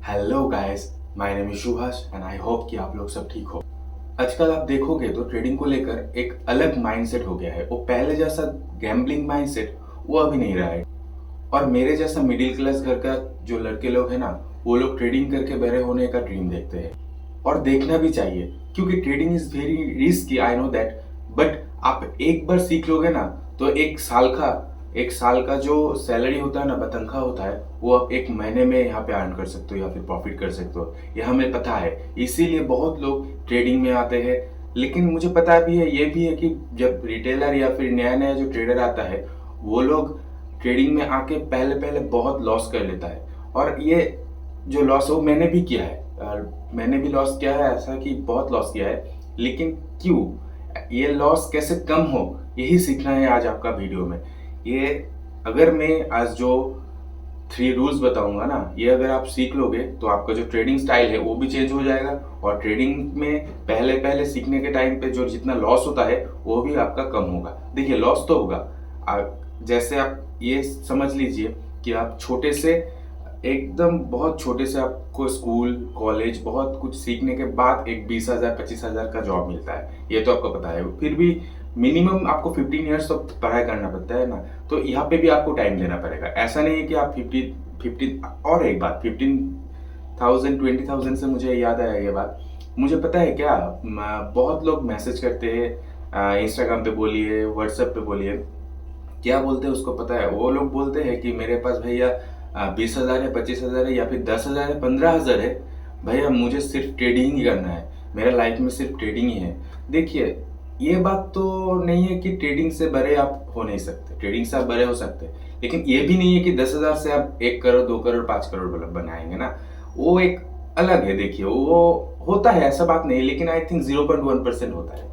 Hello guys, my name is Subhash and I hope कि आप लोग सब ठीक हो। आजकल आप देखोगे तो ट्रेडिंग को लेकर एक अलग माइंडसेट हो गया है। वो पहले जैसा गैम्बलिंग माइंडसेट वो अभी नहीं रहा है। और मेरे जैसा मिडिल क्लास घर का जो लड़के लोग हैं ना, वो लोग ट्रेडिंग करके बड़े होने का ड्रीम देखते हैं। और देखना भी चाहिए क्योंकि trading is very risky, I know that. But आप एक बार सीख लोगे ना तो एक साल का जो सैलरी होता है ना, तनख्वाह होता है, वो आप एक महीने में यहाँ पे अर्न कर सकते हो या फिर प्रॉफिट कर सकते हो। ये हमें पता है, इसीलिए बहुत लोग ट्रेडिंग में आते हैं। लेकिन मुझे पता भी है, ये भी है कि जब रिटेलर या फिर नया नया जो ट्रेडर आता है, वो लोग ट्रेडिंग में आके पहले पहले बहुत लॉस कर लेता है। और ये जो लॉस हो मैंने भी किया है, मैंने भी लॉस किया है, ऐसा कि बहुत लॉस किया है। लेकिन क्यों, ये लॉस कैसे कम हो, यही सीखना है आज आपका वीडियो में। ये अगर मैं आज जो 3 रूल्स बताऊंगा ना, ये अगर आप सीख लोगे तो आपका जो ट्रेडिंग स्टाइल है वो भी चेंज हो जाएगा। और ट्रेडिंग में पहले पहले सीखने के टाइम पे जो जितना लॉस होता है वो भी आपका कम होगा। देखिए, लॉस तो होगा। जैसे आप ये समझ लीजिए कि आप छोटे से, एकदम बहुत छोटे से आपको स्कूल कॉलेज बहुत कुछ सीखने के बाद एक 20,000 25,000 का जॉब मिलता है, ये तो आपको पता है। फिर भी मिनिमम आपको 15 ईयर्स तो पढ़ाई करना पड़ता है ना। तो यहाँ पे भी आपको टाइम देना पड़ेगा। ऐसा नहीं है कि आप 50 और एक बात, 15,000 20,000 से मुझे याद आया ये बात। मुझे पता है क्या, बहुत लोग मैसेज करते हैं, इंस्टाग्राम पे बोलिए, व्हाट्सएप पे बोलिए, क्या बोलते हैं उसको पता है? वो लोग बोलते हैं कि मेरे पास भैया 20,000 है, 25,000 है, या फिर 10,000 है, 15,000 है, भैया मुझे सिर्फ ट्रेडिंग ही करना है, मेरा लाइफ में सिर्फ ट्रेडिंग ही है। देखिए, ये बात तो नहीं है कि ट्रेडिंग से बड़े आप हो नहीं सकते, ट्रेडिंग से आप बड़े हो सकते हैं। लेकिन ये भी नहीं है कि 10,000 से आप 1 करोड़ 2 करोड़ 5 करोड़ बनाएंगे ना। वो एक अलग है। देखिए, वो होता है, ऐसा बात नहीं, लेकिन आई थिंक 0.1% होता है।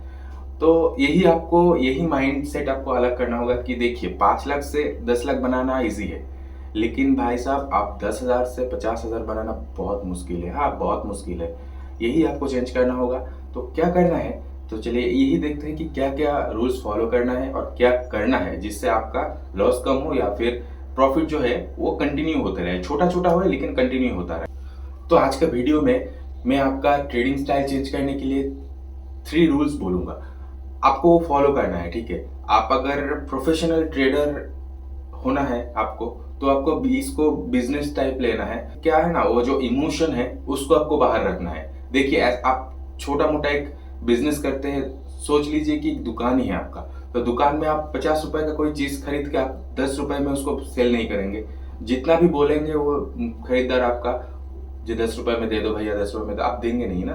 तो यही माइंड सेट आपको अलग करना होगा कि देखिए, 5 लाख से 10 लाख बनाना इजी है, लेकिन भाई साहब आप 10,000 से 50,000 बनाना बहुत मुश्किल है। हाँ, बहुत मुश्किल है। यही आपको चेंज करना होगा। तो क्या करना है, तो चलिए यही देखते हैं कि क्या क्या रूल्स फॉलो करना है और क्या करना है जिससे आपका लॉस कम हो या फिर प्रॉफिट जो है वो कंटिन्यू होते रहे। छोटा छोटा हो लेकिन कंटिन्यू होता रहे। तो आज का वीडियो में मैं आपका ट्रेडिंग स्टाइल चेंज करने के लिए 3 रूल्स बोलूंगा, आपको वो फॉलो करना है। ठीक है, आप अगर प्रोफेशनल ट्रेडर होना है आपको, तो आपको इसको बिजनेस टाइप लेना है। क्या है ना, वो जो इमोशन है उसको आपको बाहर रखना है। देखिए, आप छोटा मोटा एक बिजनेस करते हैं, सोच लीजिए कि दुकान ही है आपका। तो दुकान में आप 50 रुपए का कोई चीज खरीद के आप 10 रुपए में उसको सेल नहीं करेंगे। जितना भी बोलेंगे वो खरीदार आपका, जो 10 रुपए में दे दो भैया, 10 रुपए में, तो आप देंगे नहीं ना।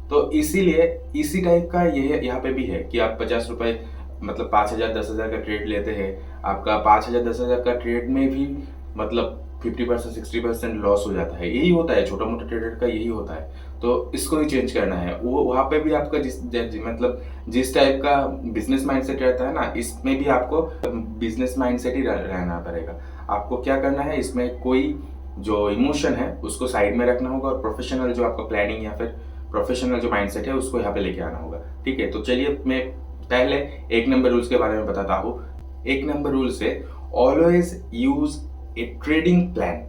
तो इसीलिए इसी टाइप का ये यहाँ पे भी है कि आप 50 रुपए, मतलब 5,000 10,000 का ट्रेड लेते हैं। आपका 5,000 10,000 का ट्रेड में भी मतलब 50% 60% लॉस हो जाता है। यही होता है छोटा मोटा ट्रेडर का, यही होता है। तो इसको ही चेंज करना है। वो वहाँ पे भी आपका मतलब जिस टाइप का बिजनेस माइंडसेट रहता है ना, इसमें भी आपको बिजनेस माइंडसेट ही रहना पड़ेगा। आपको क्या करना है, इसमें कोई जो इमोशन है उसको साइड में रखना होगा और प्रोफेशनल जो आपका प्लानिंग या फिर प्रोफेशनल जो माइंडसेट है उसको यहाँ पे लेके आना होगा। ठीक है, तो चलिए मैं पहले 1 नंबर रूल्स के बारे में बताता हूँ। 1 नंबर रूल से, always use a trading plan.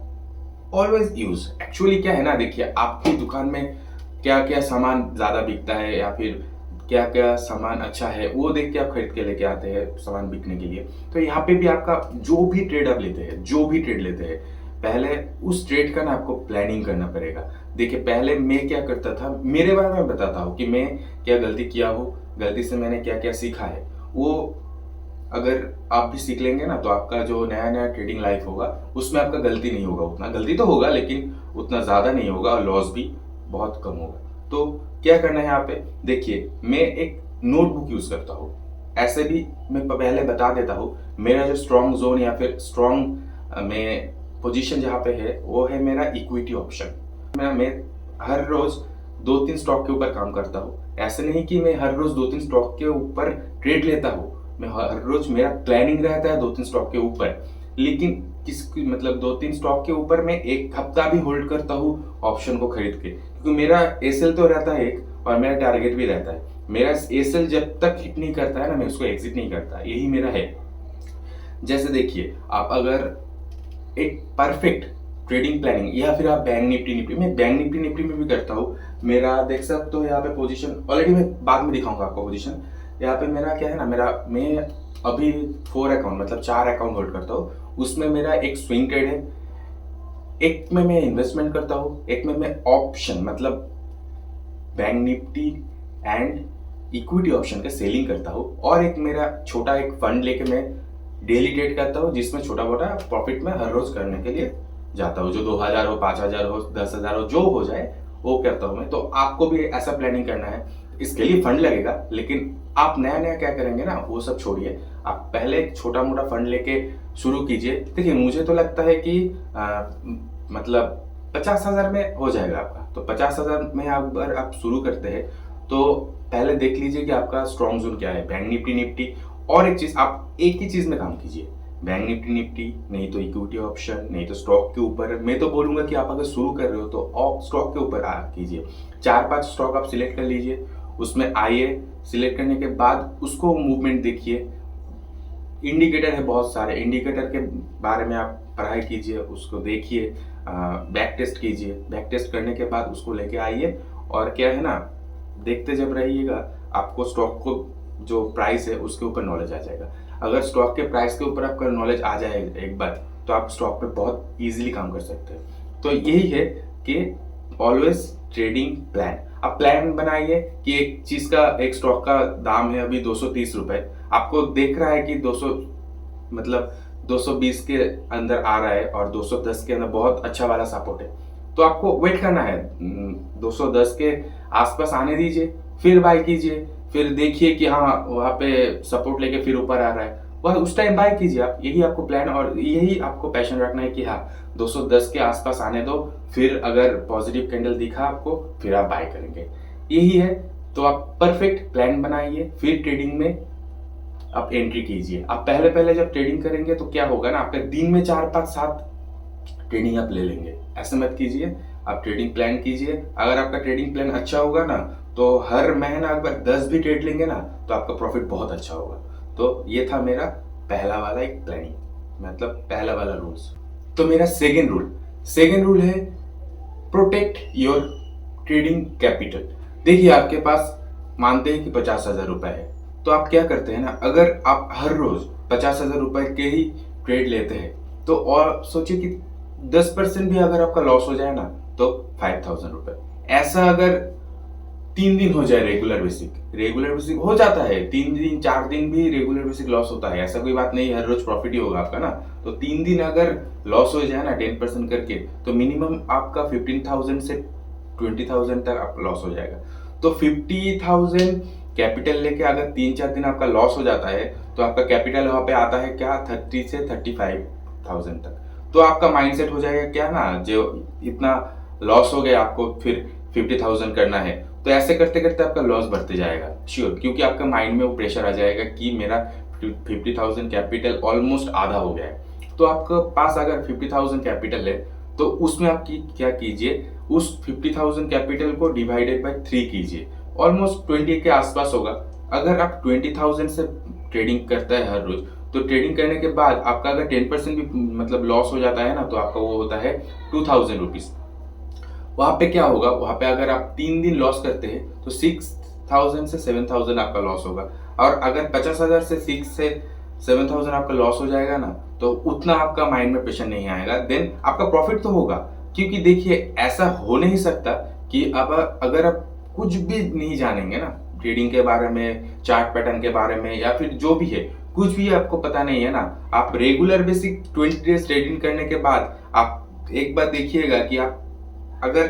Always use, actually क्या है ना, देखिए आपकी दुकान में क्या क्या सामान ज्यादा बिकता है या फिर क्या क्या सामान अच्छा है, वो देख के आप खरीद के लेके आते हैं सामान बिकने के लिए। तो यहाँ पे भी आपका जो भी ट्रेड आप लेते हैं, जो भी ट्रेड लेते हैं, पहले उस ट्रेड का ना आपको प्लानिंग करना पड़ेगा। देखिए, पहले मैं क्या करता था, मेरे बारे में बताता हूँ कि मैं क्या गलती किया हूँ, गलती से मैंने क्या क्या सीखा है। वो अगर आप भी सीख लेंगे ना, तो आपका जो नया नया ट्रेडिंग लाइफ होगा उसमें आपका गलती नहीं होगा। उतना गलती तो होगा लेकिन उतना ज्यादा नहीं होगा और लॉस भी बहुत कम होगा। तो क्या करना है यहाँ पे, देखिए मैं एक नोटबुक यूज करता हूँ। ऐसे भी मैं पहले बता देता हूँ, मेरा जो स्ट्रॉन्ग जोन या फिर स्ट्रॉन्ग में पोजीशन जहाँ पे है वो है मेरा इक्विटी ऑप्शन। मैं हर रोज 2-3 स्टॉक के ऊपर काम करता हूँ। ऐसे नहीं कि मैं हर रोज 2-3 स्टॉक के ऊपर ट्रेड लेता हूँ, मैं हर रोज मेरा प्लानिंग रहता है 2-3 स्टॉक के ऊपर। लेकिन मतलब 2-3 स्टॉक के ऊपर मैं एक हफ्ता भी होल्ड करता हूँ ऑप्शन को खरीद के, क्योंकि मेरा एसएल तो रहता है एक और मेरा टारगेट भी रहता है। मेरा एसएल जब तक हिट नहीं करता है ना, मैं उसको एग्जिट नहीं करता, यही मेरा है। जैसे देखिए, आप अगर एक परफेक्ट ट्रेडिंग प्लानिंग, या फिर आप बैंक निफ्टी मैं बैंक निफ्टी में भी करता हूँ। मेरा देख सकते हो यहाँ पे पोजीशन ऑलरेडी, मैं बाद में दिखाऊंगा आपको पोजीशन। यहाँ पे मेरा क्या है ना, मैं अभी 4 अकाउंट मतलब 4 अकाउंट होल्ड करता हूँ। उसमें मेरा एक स्विंग ट्रेड है, एक में मैं इन्वेस्टमेंट करता हूँ, एक में मैं ऑप्शन मतलब bank Nifty and equity option का सेलिंग करता हूँ, और एक मेरा छोटा एक फंड लेके मैं डेली ट्रेड करता हूँ, जिसमें छोटा मोटा प्रॉफिट में हर रोज करने के लिए जाता हूँ। जो 2000 हो, 5000 हो, 10,000 हो, जो हो जाए वो करता हूँ मैं। तो आपको भी ऐसा प्लानिंग करना है, इसके लिए फंड लगेगा, लेकिन आप नया नया क्या करेंगे ना, वो सब छोड़िए। आप पहले एक छोटा मोटा फंड लेके शुरू कीजिए। देखिए मुझे तो लगता है कि मतलब 50,000 में हो जाएगा आपका। तो 50,000 में अगर आप शुरू करते हैं तो पहले देख लीजिए कि आपका स्ट्रॉन्ग जोन क्या है, बैंक निफ्टी। और एक चीज, आप एक ही चीज में काम कीजिए, बैंक निफ्टी नहीं तो इक्विटी ऑप्शन, नहीं तो स्टॉक के ऊपर। मैं तो बोलूंगा कि आप अगर शुरू कर रहे हो तो स्टॉक के ऊपर कीजिए। 4-5 स्टॉक आप सिलेक्ट कर लीजिए, उसमें आइए। सिलेक्ट करने के बाद उसको मूवमेंट देखिए। इंडिकेटर है बहुत सारे, इंडिकेटर के बारे में आप पढ़ाई कीजिए, उसको देखिए, बैक टेस्ट कीजिए। बैक टेस्ट करने के बाद उसको लेके आइए, और क्या है ना, देखते जब रहिएगा आपको स्टॉक को जो प्राइस है उसके ऊपर नॉलेज आ जाएगा। अगर स्टॉक के प्राइस के ऊपर आपका नॉलेज आ जाए एक बार, तो आप स्टॉक पे बहुत इजीली काम कर सकते हैं। तो यही है कि ऑलवेज ट्रेडिंग प्लान। आप प्लान बनाइए कि एक चीज का, एक स्टॉक का दाम है अभी 230 रुपए, आपको देख रहा है कि 200 मतलब 220 के अंदर आ रहा है और 210 के अंदर बहुत अच्छा वाला सपोर्ट है, तो आपको वेट करना है। 210 के आसपास आने दीजिए, फिर बाय कीजिए। फिर देखिए कि हाँ वहां पे सपोर्ट लेके फिर ऊपर आ रहा है, वह उस टाइम बाय कीजिए आप। यही आपको प्लान और यही आपको पैशन रखना है कि हाँ 210 के आसपास आने दो, फिर अगर पॉजिटिव कैंडल दिखा आपको फिर आप बाय करेंगे। यही है। तो आप परफेक्ट प्लान बनाइए, फिर ट्रेडिंग में आप एंट्री कीजिए। आप पहले पहले जब ट्रेडिंग करेंगे तो क्या होगा ना, आपका दिन में 4-5-7 ट्रेडिंग आप ले लेंगे। ऐसे मत कीजिए, आप ट्रेडिंग प्लान कीजिए। अगर आपका ट्रेडिंग प्लान अच्छा होगा ना, तो हर महीना अगर 10 भी ट्रेड लेंगे ना, तो आपका प्रॉफिट बहुत अच्छा होगा। तो ये था मेरा पहला वाला एक प्लानिंग, मतलब पहला वाला रूल्स। तो मेरा सेकेंड रूल है प्रोटेक्ट योर ट्रेडिंग कैपिटल। देखिए आपके पास मानते हैं कि 50,000 रुपए है, तो आप क्या करते हैं ना, अगर आप हर रोज 50,000 रुपए के ही ट्रेड लेते हैं, तो और सोचिए कि 10% भी अगर आपका लॉस हो जाए ना, तो 5,000 रुपए। ऐसा अगर 3 दिन हो जाए रेगुलर बेसिक हो जाता है, 3 दिन 4 दिन भी रेगुलर बेसिक लॉस होता है, ऐसा कोई बात नहीं, हर रोज प्रॉफिट ही होगा आपका ना। तो 3 दिन अगर लॉस हो जाए ना 10% करके, तो मिनिमम आपका 15,000 से 20,000 तक आपका लॉस हो जाएगा। तो 50,000 कैपिटल लेके अगर 3-4 दिन आपका लॉस हो जाता है, तो आपका कैपिटल वहां पे आता है क्या, 30 से 35,000 तक। तो आपका माइंडसेट हो जाएगा क्या ना, जो इतना लॉस हो गया आपको फिर 50,000 करना है, तो ऐसे करते करते आपका लॉस बढ़ते जाएगा श्योर, क्योंकि आपका माइंड में वो प्रेशर आ जाएगा कि मेरा 50,000 कैपिटल ऑलमोस्ट आधा हो गया है। तो आपके पास अगर 50,000 कैपिटल है, तो उसमें आप क्या कीजिए, उस 50,000 कैपिटल को डिवाइडेड बाय 3 कीजिए, ऑलमोस्ट 20 के आसपास होगा। अगर आप 20,000 से ट्रेडिंग करता है हर रोज, तो ट्रेडिंग करने के बाद आपका अगर 10% भी मतलब लॉस हो जाता है ना, तो आपका वो होता है 2,000 रुपीज। वहां पे क्या होगा, वहां पे अगर आप 3 दिन लॉस करते हैं तो 6,000 से 7,000 आपका लॉस होगा। और अगर 50,000 से 6 से 7,000 आपका लॉस हो जाएगा ना, तो उतना आपका माइंड में प्रेशर नहीं आएगा, देन आपका प्रॉफिट तो होगा। क्योंकि देखिए ऐसा हो नहीं सकता कि अब अगर आप कुछ भी नहीं जानेंगे ना ट्रेडिंग के बारे में, चार्ट पैटर्न के बारे में, या फिर जो भी है कुछ भी आपको पता नहीं है ना, आप रेगुलर बेसिक 20 डेज ट्रेडिंग करने के बाद आप एक बार देखिएगा कि आप अगर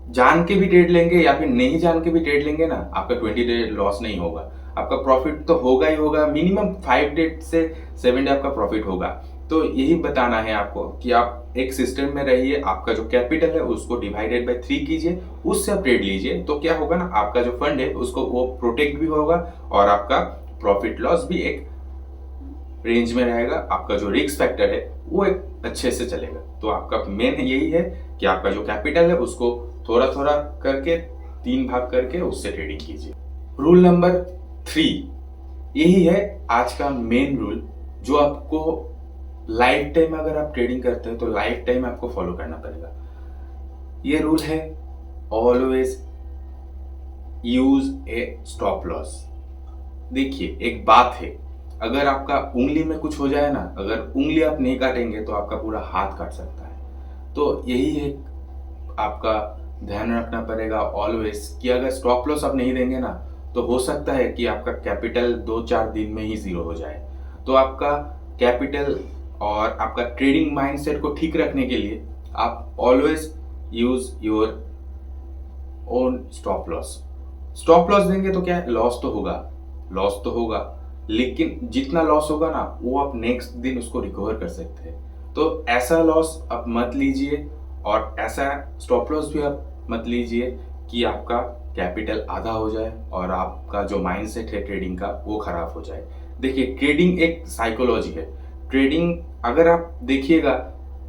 जान के भी ट्रेड लेंगे या फिर नहीं जान के भी ट्रेड लेंगे ना, आपका 20 डे लॉस नहीं होगा, आपका प्रॉफिट तो होगा ही होगा। मिनिमम 5 डे से 7 डे आपका प्रॉफिट होगा। तो यही बताना है आपको कि आप एक सिस्टम में रहिए, आपका जो कैपिटल है उसको डिवाइडेड बाय 3 कीजिए, उससे आप ट्रेड लीजिए। तो क्या होगा ना, आपका जो फंड है उसको वो प्रोटेक्ट भी होगा, और आपका प्रॉफिट लॉस भी एक रेंज में रहेगा। आपका जो रिस्क फैक्टर है वो एक अच्छे से चलेगा। तो आपका मेन यही है कि आपका जो कैपिटल है उसको थोड़ा थोड़ा करके 3 भाग करके उससे ट्रेडिंग कीजिए। रूल नंबर 3 यही है आज का मेन रूल, जो आपको लाइफ टाइम अगर आप ट्रेडिंग करते हैं तो लाइफ टाइम आपको फॉलो करना पड़ेगा। ये रूल है, ऑलवेज यूज ए स्टॉप लॉस। देखिए एक बात है, अगर आपका उंगली में कुछ हो जाए ना, अगर उंगली आप नहीं काटेंगे तो आपका पूरा हाथ काट सकता है। तो यही है, आपका ध्यान रखना पड़ेगा ऑलवेज कि अगर स्टॉप लॉस आप नहीं देंगे ना तो हो सकता है कि आपका कैपिटल 2-4 दिन में ही जीरो हो जाए। तो आपका कैपिटल और आपका ट्रेडिंग माइंडसेट को ठीक रखने के लिए आप always use your own stop loss. Stop loss देंगे तो क्या है, लॉस तो होगा, लेकिन जितना लॉस होगा ना वो आप नेक्स्ट दिन उसको रिकवर कर सकते हैं। तो ऐसा लॉस आप मत लीजिए और ऐसा स्टॉप लॉस भी आप मत लीजिए कि आपका कैपिटल आधा हो जाए और आपका जो माइंडसेट है ट्रेडिंग का वो खराब हो जाए। देखिए ट्रेडिंग एक साइकोलॉजी है। ट्रेडिंग अगर आप देखिएगा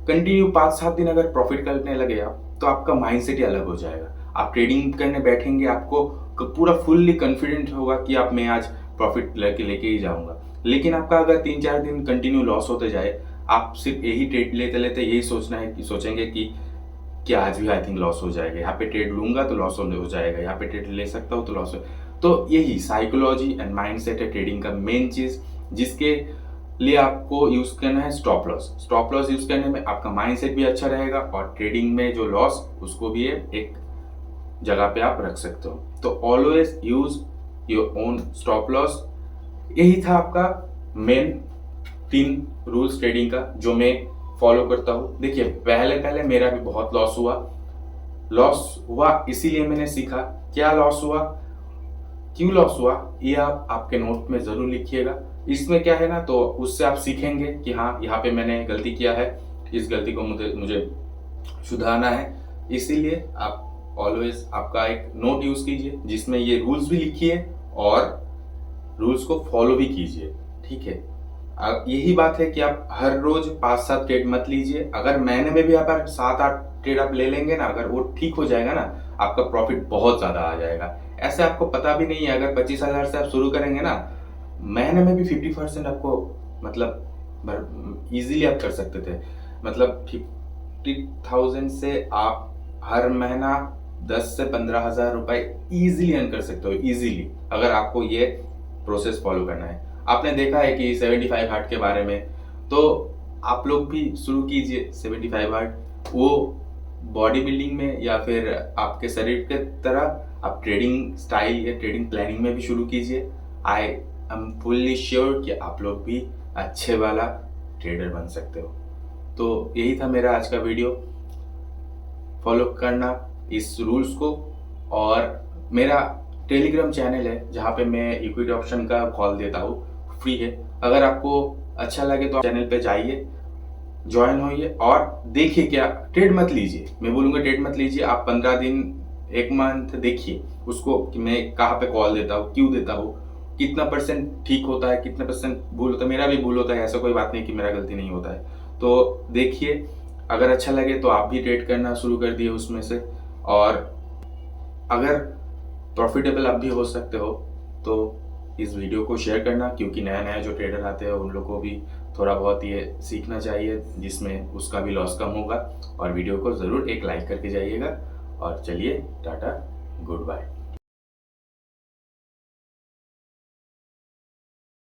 कंटिन्यू 5-7 दिन अगर प्रॉफिट करने लगे आप तो आपका माइंडसेट ही अलग हो जाएगा। आप ट्रेडिंग करने बैठेंगे, आपको पूरा फुल्ली कॉन्फिडेंट होगा कि आप मैं आज प्रॉफिट लेके ही जाऊंगा। लेकिन आपका अगर 3-4 दिन कंटिन्यू लॉस होते जाए, आप सिर्फ यही ट्रेड लेते लेते यही सोचेंगे कि आज भी आई थिंक लॉस हो जाएगा, यहाँ पे ट्रेड लूंगा तो लॉस हो जाएगा, यहाँ पे ट्रेड ले सकता हूँ तो लॉस हो। तो यही साइकोलॉजी एंड माइंडसेट है ट्रेडिंग का मेन चीज, जिसके लिए आपको यूज करना है stop loss. Stop loss use करने में आपका माइंडसेट भी अच्छा रहेगा और ट्रेडिंग में जो लॉस उसको भी एक जगह पे आप रख सकते हो। तो always use your own stop loss. यही था आपका मेन 3 रूल्स ट्रेडिंग का जो मैं फॉलो करता हूँ। देखिए पहले मेरा भी बहुत लॉस हुआ इसीलिए मैंने सीखा। क्या लॉस हुआ, क्यों लॉस हुआ, ये आप आपके नोट में जरूर लिखिएगा। इसमें क्या है ना, तो उससे आप सीखेंगे कि हाँ यहाँ पे मैंने गलती किया है, इस गलती को मुझे सुधारना है। इसीलिए आप ऑलवेज आपका एक नोट यूज कीजिए जिसमें ये रूल्स भी लिखिए और रूल्स को फॉलो भी कीजिए, ठीक है। यही बात है कि आप हर रोज 5-7 ट्रेड मत लीजिए। अगर महीने में भी आप 7-8 ट्रेड आप ले लेंगे ना, अगर वो ठीक हो जाएगा ना, आपका प्रॉफिट बहुत ज्यादा आ जाएगा। ऐसे आपको पता भी नहीं है, अगर 25,000 से आप शुरू करेंगे ना, महीने में भी 50% आपको मतलब इजीली आप कर सकते थे। मतलब 50,000 से आप हर महीना 10 से 15,000 रुपए इजीली अर्न कर सकते हो, इजीली, अगर आपको ये प्रोसेस फॉलो करना है। आपने देखा है कि 75 हार्ट के बारे में, तो आप लोग भी शुरू कीजिए 75 हार्ट। वो बॉडी बिल्डिंग में या फिर आपके शरीर के तरह आप ट्रेडिंग स्टाइल या ट्रेडिंग प्लानिंग में भी शुरू कीजिए। आई एम फुल्ली श्योर कि आप लोग भी अच्छे वाला ट्रेडर बन सकते हो। तो यही था मेरा आज का वीडियो। फॉलो करना इस रूल्स को, और मेरा टेलीग्राम चैनल है जहाँ पे मैं इक्विटी ऑप्शन का कॉल देता हूँ, फ्री है। अगर आपको अच्छा लगे तो चैनल पे जाइए, ज्वाइन होइए और देखिए। क्या ट्रेड मत लीजिए, मैं बोलूँगा ट्रेड मत लीजिए। आप 15 दिन 1 मंथ देखिए उसको कि मैं कहाँ पे कॉल देता हूँ, क्यों देता हूँ, कितना परसेंट ठीक होता है, कितना परसेंट भूल होता है। मेरा भी भूल होता है, ऐसा कोई बात नहीं कि मेरा गलती नहीं होता है। तो देखिए, अगर अच्छा लगे तो आप भी ट्रेड करना शुरू कर दिए उसमें से, और अगर प्रॉफिटेबल आप भी हो सकते हो तो इस वीडियो को शेयर करना, क्योंकि नया नया जो ट्रेडर आते हैं उन लोगों को भी थोड़ा बहुत ये सीखना चाहिए जिसमें उसका भी लॉस कम होगा। और वीडियो को ज़रूर एक लाइक करके जाइएगा। और चलिए, टाटा, गुड बाय।